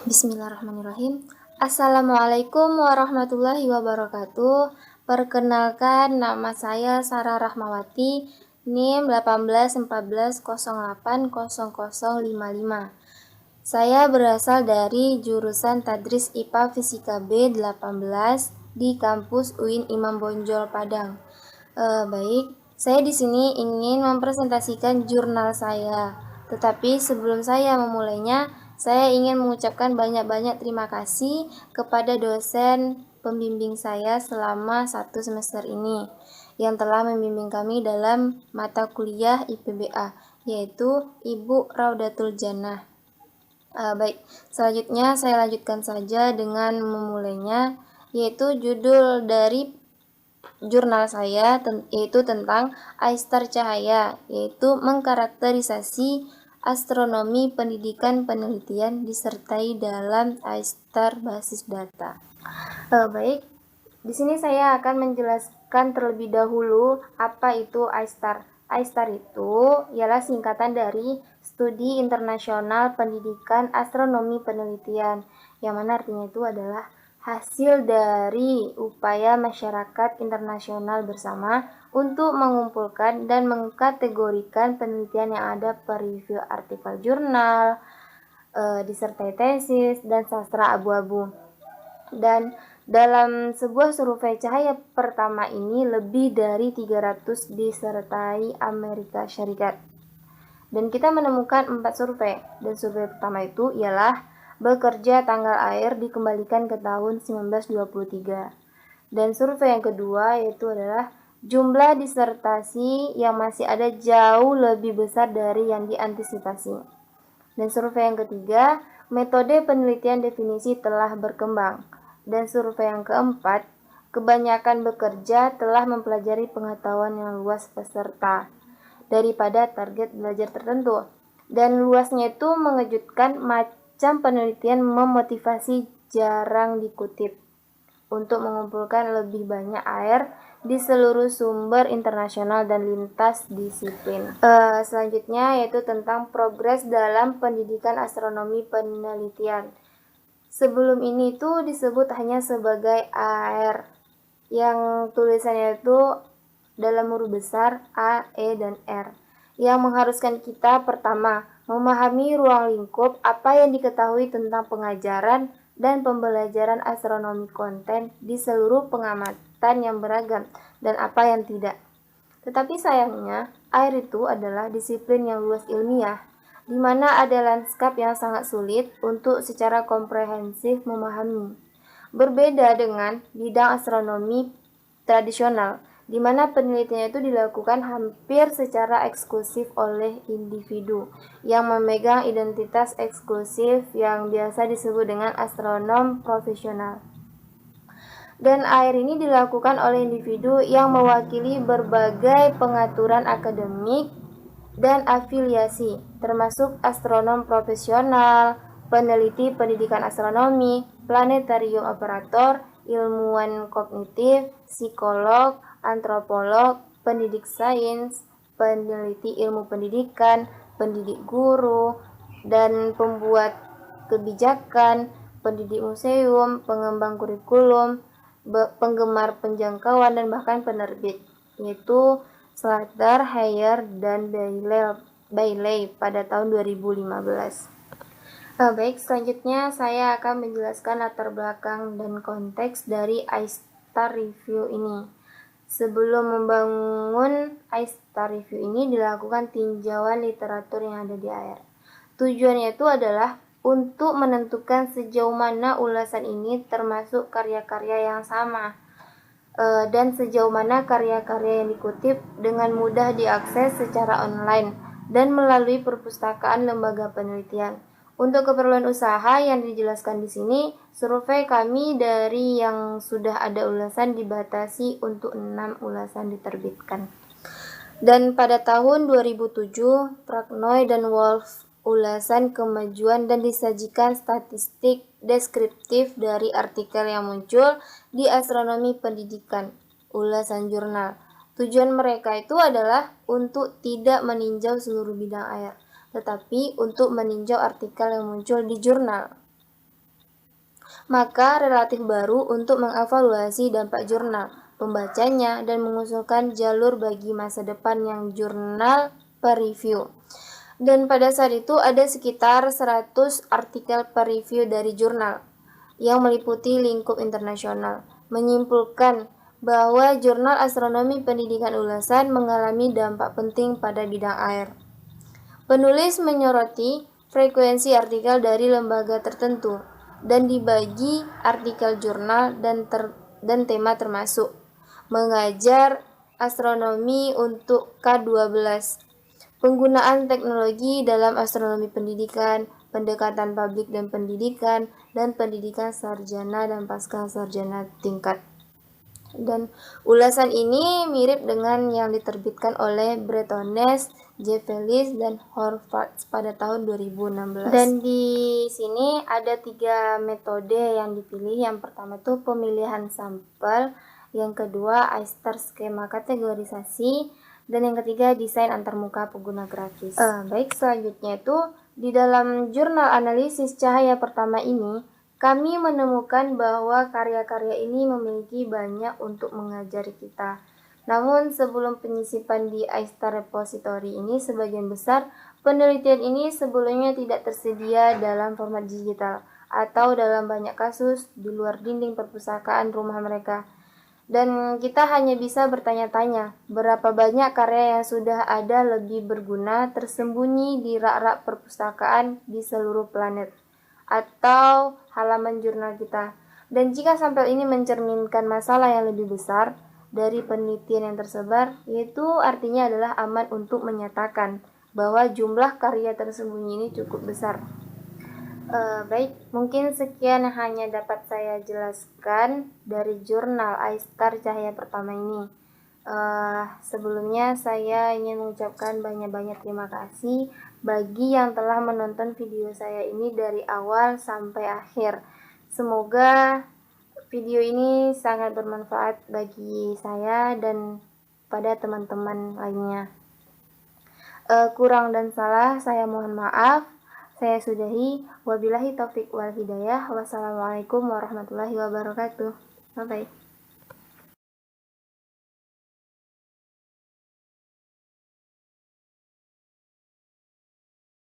Bismillahirrahmanirrahim. Assalamualaikum warahmatullahi wabarakatuh. Perkenalkan, nama saya Sarah Rahmawati, NIM 1814080055. Saya berasal dari jurusan Tadris IPA Fisika B18 di kampus UIN Imam Bonjol Padang. Baik, saya di sini ingin mempresentasikan jurnal saya. Tetapi sebelum saya memulainya, saya ingin mengucapkan banyak-banyak terima kasih kepada dosen pembimbing saya selama 1 semester ini yang telah membimbing kami dalam mata kuliah IPBA, yaitu Ibu Raudatul Jannah. Baik, selanjutnya saya lanjutkan saja dengan memulainya, yaitu judul dari jurnal saya yaitu tentang Aistar Cahaya, yaitu mengkarakterisasi astronomi pendidikan penelitian disertai dalam Aistar basis data. Baik, di sini saya akan menjelaskan terlebih dahulu apa itu Aistar. Aistar itu ialah singkatan dari Studi Internasional Pendidikan Astronomi Penelitian, yang mana artinya itu adalah hasil dari upaya masyarakat internasional bersama untuk mengumpulkan dan mengkategorikan penelitian yang ada per review artikel jurnal, disertai tesis, dan sastra abu-abu. Dan dalam sebuah survei cahaya pertama ini lebih dari 300 disertai Amerika Syarikat. Dan kita menemukan 4 survei. Dan survei pertama itu ialah bekerja tanggal air dikembalikan ke tahun 1923. Dan survei yang kedua yaitu adalah jumlah disertasi yang masih ada jauh lebih besar dari yang diantisipasi. Dan survei yang ketiga, metode penelitian definisi telah berkembang. Dan survei yang keempat, kebanyakan bekerja telah mempelajari pengetahuan yang luas peserta daripada target belajar tertentu. Dan luasnya itu mengejutkan, macam penelitian memotivasi jarang dikutip untuk mengumpulkan lebih banyak air di seluruh sumber internasional dan lintas disiplin. Selanjutnya yaitu tentang progres dalam pendidikan astronomi penelitian. Sebelum ini itu disebut hanya sebagai AR, yang tulisannya itu dalam huruf besar A, E, dan R, yang mengharuskan kita pertama memahami ruang lingkup apa yang diketahui tentang pengajaran dan pembelajaran astronomi konten di seluruh pengamatan yang beragam dan apa yang tidak. Tetapi sayangnya, air itu adalah disiplin yang luas ilmiah, di mana ada lanskap yang sangat sulit untuk secara komprehensif memahami. Berbeda dengan bidang astronomi tradisional, di mana penelitian itu dilakukan hampir secara eksklusif oleh individu yang memegang identitas eksklusif yang biasa disebut dengan astronom profesional. Dan air ini dilakukan oleh individu yang mewakili berbagai pengaturan akademik dan afiliasi, termasuk astronom profesional, peneliti pendidikan astronomi, planetarium operator, ilmuwan kognitif, psikolog, antropolog, pendidik sains, peneliti ilmu pendidikan, pendidik guru, dan pembuat kebijakan, pendidik museum, pengembang kurikulum, penggemar penjangkauan, dan bahkan penerbit, yaitu Slater, Heyer, dan Bailey pada tahun 2015. Baik, selanjutnya saya akan menjelaskan latar belakang dan konteks dari Aistar Review ini. Sebelum membangun Aistar Review ini dilakukan tinjauan literatur yang ada di AR. Tujuannya itu adalah untuk menentukan sejauh mana ulasan ini termasuk karya-karya yang sama, dan sejauh mana karya-karya yang dikutip dengan mudah diakses secara online dan melalui perpustakaan lembaga penelitian. Untuk keperluan usaha yang dijelaskan di sini, survei kami dari yang sudah ada ulasan dibatasi untuk 6 ulasan diterbitkan. Dan pada tahun 2007, Pragnoi dan Wolf ulasan kemajuan dan disajikan statistik deskriptif dari artikel yang muncul di astronomi pendidikan, ulasan jurnal. Tujuan mereka itu adalah untuk tidak meninjau seluruh bidang air, tetapi untuk meninjau artikel yang muncul di jurnal. maka relatif baru untuk mengevaluasi dampak jurnal, pembacanya, dan mengusulkan jalur bagi masa depan yang jurnal peer review. Dan pada saat itu ada sekitar 100 artikel peer review dari jurnal yang meliputi lingkup internasional, menyimpulkan bahwa jurnal astronomi pendidikan ulasan mengalami dampak penting pada bidang air. Penulis menyoroti frekuensi artikel dari lembaga tertentu dan dibagi artikel jurnal dan tema termasuk mengajar astronomi untuk K12, penggunaan teknologi dalam astronomi pendidikan, pendekatan publik dan pendidikan sarjana dan pasca sarjana tingkat. Dan ulasan ini mirip dengan yang diterbitkan oleh Bretones, Jevelis, dan Horvath pada tahun 2016. Dan di sini ada 3 metode yang dipilih. Yang pertama itu pemilihan sampel, yang kedua ISTAR skema kategorisasi, dan yang ketiga desain antarmuka pengguna grafis. Baik, selanjutnya itu di dalam jurnal analisis cahaya pertama ini, kami menemukan bahwa karya-karya ini memiliki banyak untuk mengajari kita. Namun sebelum penyisipan di ISTAR repository ini, sebagian besar penelitian ini sebelumnya tidak tersedia dalam format digital atau dalam banyak kasus di luar dinding perpustakaan rumah mereka. Dan kita hanya bisa bertanya-tanya, berapa banyak karya yang sudah ada lebih berguna tersembunyi di rak-rak perpustakaan di seluruh planet atau halaman jurnal kita. Dan jika sampel ini mencerminkan masalah yang lebih besar dari penelitian yang tersebar, yaitu artinya adalah aman untuk menyatakan bahwa jumlah karya tersembunyi ini cukup besar. Baik, mungkin sekian yang hanya dapat saya jelaskan dari jurnal ISTAR Cahaya Pertama ini. Sebelumnya saya ingin mengucapkan banyak-banyak terima kasih bagi yang telah menonton video saya ini dari awal sampai akhir. Semoga video ini sangat bermanfaat bagi saya dan pada teman-teman lainnya. Kurang dan salah saya mohon maaf. Saya sudahi. Wabillahi taufik wal hidayah. Wassalamualaikum warahmatullahi wabarakatuh. Bye-bye.